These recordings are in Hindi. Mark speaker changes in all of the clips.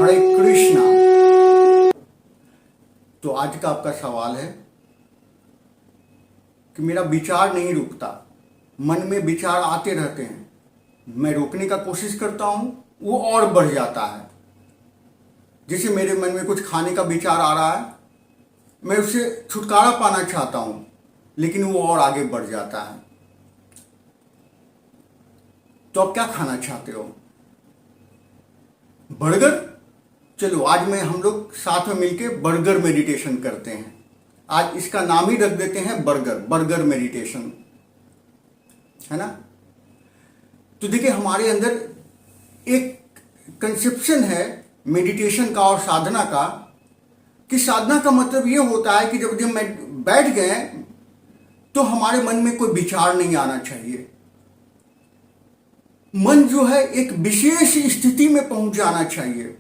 Speaker 1: हरे कृष्णा। तो आज का आपका सवाल है कि मेरा विचार नहीं रुकता, मन में विचार आते रहते हैं, मैं रोकने का कोशिश करता हूं, वो और बढ़ जाता है। जैसे मेरे मन में कुछ खाने का विचार आ रहा है, मैं उससे छुटकारा पाना चाहता हूं, लेकिन वो और आगे बढ़ जाता है। तो आप क्या खाना चाहते हो? बर्गर? चलो आज हम लोग साथ में मिलके बर्गर मेडिटेशन करते हैं। आज इसका नाम ही रख देते हैं बर्गर मेडिटेशन, है ना। तो देखिए, हमारे अंदर एक कंसेप्शन है मेडिटेशन का और साधना का, कि साधना का मतलब ये होता है कि जब बैठ गए तो हमारे मन में कोई विचार नहीं आना चाहिए। मन जो है एक विशेष स्थिति में पहुंच जाना चाहिए।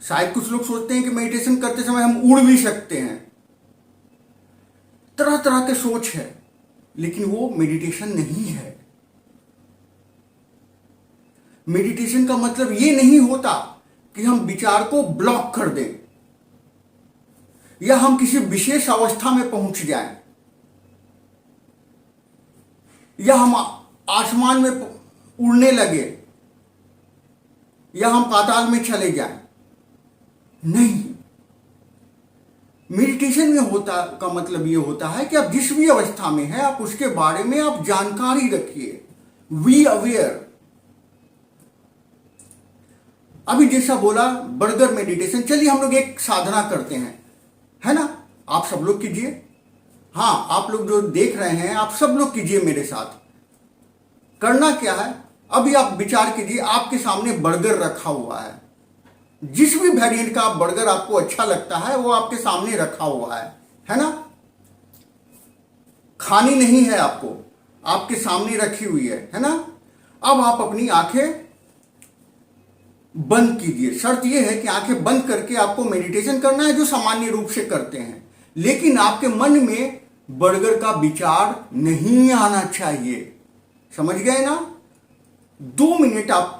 Speaker 1: शायद कुछ लोग सोचते हैं कि मेडिटेशन करते समय हम उड़ भी सकते हैं, तरह तरह के सोच है, लेकिन वो मेडिटेशन नहीं है। मेडिटेशन का मतलब ये नहीं होता कि हम विचार को ब्लॉक कर दें या हम किसी विशेष अवस्था में पहुंच जाएं या हम आसमान में उड़ने लगे या हम पाताल में चले जाएं। नहीं, मेडिटेशन में होता का मतलब यह होता है कि आप जिस भी अवस्था में हैं, आप उसके बारे में आप जानकारी रखिए, बी अवेयर। अभी जैसा बोला बर्गर मेडिटेशन, चलिए हम लोग एक साधना करते हैं, है ना। आप सब लोग कीजिए, हाँ, आप लोग जो देख रहे हैं आप सब लोग कीजिए मेरे साथ। करना क्या है, अभी आप विचार कीजिए, आपके सामने बर्गर रखा हुआ है, जिस भी वेरिएंट का बर्गर आपको अच्छा लगता है वो आपके सामने रखा हुआ है ना। खानी नहीं है आपको, आपके सामने रखी हुई है ना। अब आप अपनी आंखें बंद कीजिए। शर्त यह है कि आंखें बंद करके आपको मेडिटेशन करना है, जो सामान्य रूप से करते हैं, लेकिन आपके मन में बर्गर का विचार नहीं आना चाहिए। समझ गए ना। 2 मिनट आप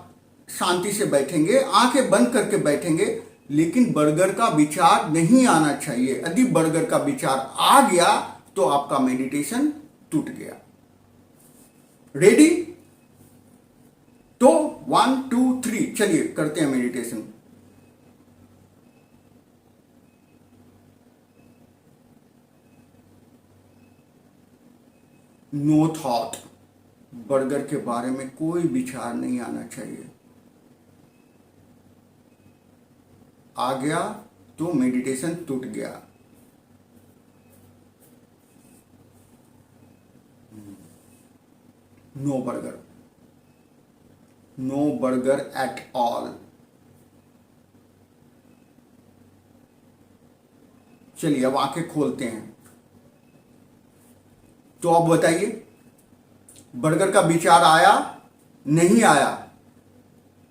Speaker 1: शांति से बैठेंगे, आंखें बंद करके बैठेंगे, लेकिन बर्गर का विचार नहीं आना चाहिए। यदि बर्गर का विचार आ गया तो आपका मेडिटेशन टूट गया। रेडी? तो 1 2 3 चलिए करते हैं मेडिटेशन। नो थॉट, बर्गर के बारे में कोई विचार नहीं आना चाहिए। आ गया तो मेडिटेशन टूट गया। No burger, no burger at all. चलिए अब आंखें खोलते हैं। तो अब बताइए, बर्गर का विचार आया नहीं आया?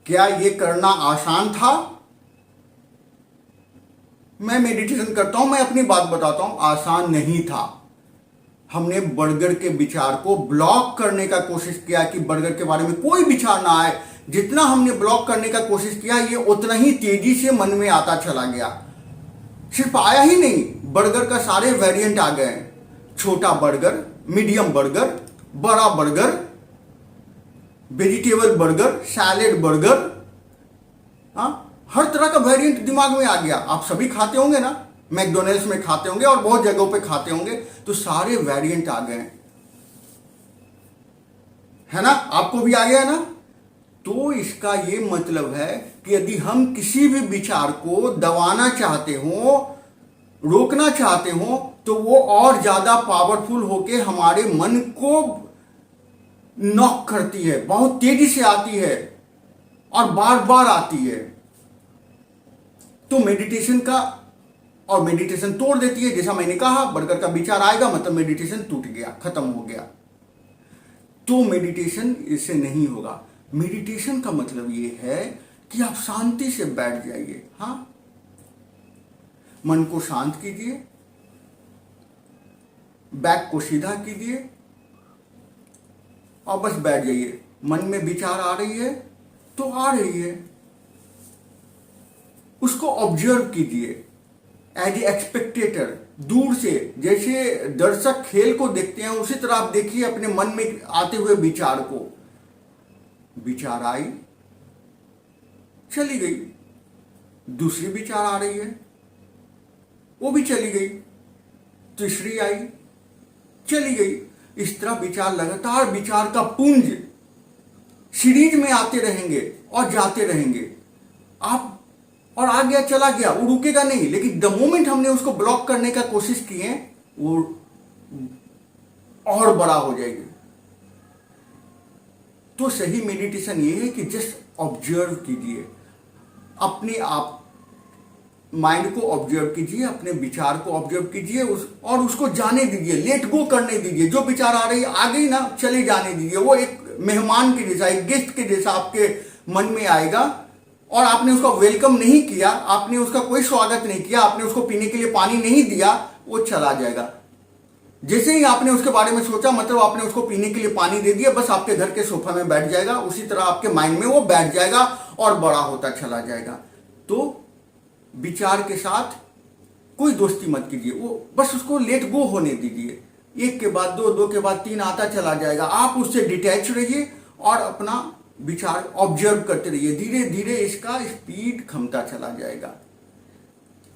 Speaker 1: क्या यह करना आसान था? मैं मेडिटेशन करता हूं, मैं अपनी बात बताता हूं, आसान नहीं था। हमने बर्गर के विचार को ब्लॉक करने का कोशिश किया कि बर्गर के बारे में कोई विचार ना आए। जितना हमने ब्लॉक करने का कोशिश किया, ये उतना ही तेजी से मन में आता चला गया। सिर्फ आया ही नहीं, बर्गर का सारे वेरिएंट आ गए। छोटा बर्गर, मीडियम बर्गर, बड़ा burger, vegetable burger, salad burger, हाँ, हर तरह का वेरिएंट दिमाग में आ गया। आप सभी खाते होंगे ना, मैकडोनल्ड्स में खाते होंगे और बहुत जगहों पे खाते होंगे, तो सारे वेरिएंट आ गए, है ना। आपको भी आ गया ना। तो इसका ये मतलब है कि यदि हम किसी भी विचार को दबाना चाहते हो, रोकना चाहते हो, तो वो और ज्यादा पावरफुल होके हमारे मन को नॉक करती है, बहुत तेजी से आती है और बार बार आती है। तो मेडिटेशन का और मेडिटेशन तोड़ देती है। जैसा मैंने कहा, बर्गर का विचार आएगा मतलब मेडिटेशन टूट गया, खत्म हो गया। तो मेडिटेशन इससे नहीं होगा। मेडिटेशन का मतलब यह है कि आप शांति से बैठ जाइए, हाँ, मन को शांत कीजिए, बैक को सीधा कीजिए और बस बैठ जाइए। मन में विचार आ रही है तो आ रही है, उसको ऑब्जर्व कीजिए एज ए एक्सपेक्टेटर, दूर से, जैसे दर्शक खेल को देखते हैं उसी तरह आप देखिए अपने मन में आते हुए विचार को। विचार आई, चली गई, दूसरी विचार आ रही है, वो भी चली गई, तीसरी आई, चली गई। इस तरह विचार, लगातार विचार का पुंज सीरीज में आते रहेंगे और जाते रहेंगे। आप और आ गया चला गया, वो रुकेगा नहीं, लेकिन द मोमेंट हमने उसको ब्लॉक करने का कोशिश किए वो और बड़ा हो जाएगी। तो सही मेडिटेशन ये है कि जस्ट ऑब्जर्व कीजिए, अपने आप माइंड को ऑब्जर्व कीजिए, अपने विचार को ऑब्जर्व कीजिए, और उसको जाने दीजिए, लेट गो करने दीजिए। जो विचार आ रही आ गई ना, चले जाने दीजिए। वो एक मेहमान के जैसा, एक गेस्ट के जैसा आपके मन में आएगा, और आपने उसका वेलकम नहीं किया, आपने उसका कोई स्वागत नहीं किया, आपने उसको पीने के लिए पानी नहीं दिया, वो चला जाएगा। जैसे ही आपने उसके बारे में सोचा, मतलब आपने उसको पीने के लिए पानी दे दिया, बस आपके घर के सोफा में बैठ जाएगा, उसी तरह आपके माइंड में वो बैठ जाएगा और बड़ा होता चला जाएगा। तो विचार के साथ कोई दोस्ती मत कीजिए, वो बस उसको लेट गो होने दीजिए। एक के बाद दो, दो के बाद तीन आता चला जाएगा। आप उससे डिटैच रहिए और अपना विचार ऑब्जर्व करते रहिए। धीरे धीरे इसका स्पीड कमता चला जाएगा।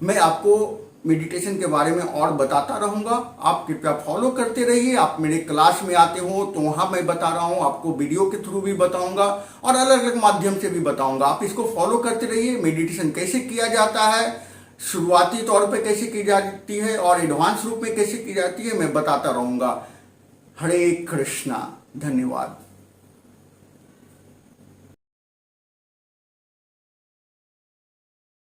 Speaker 1: मैं आपको मेडिटेशन के बारे में और बताता रहूंगा, आप कृपया फॉलो करते रहिए। आप मेरे क्लास में आते हो तो वहां मैं बता रहा हूं, आपको वीडियो के थ्रू भी बताऊंगा और अलग अलग माध्यम से भी बताऊंगा। आप इसको फॉलो करते रहिए। मेडिटेशन कैसे किया जाता है, शुरुआती तौर पे कैसे की जाती है और एडवांस रूप में कैसे की जाती है, मैं बताता रहूंगा। हरे कृष्णा, धन्यवाद।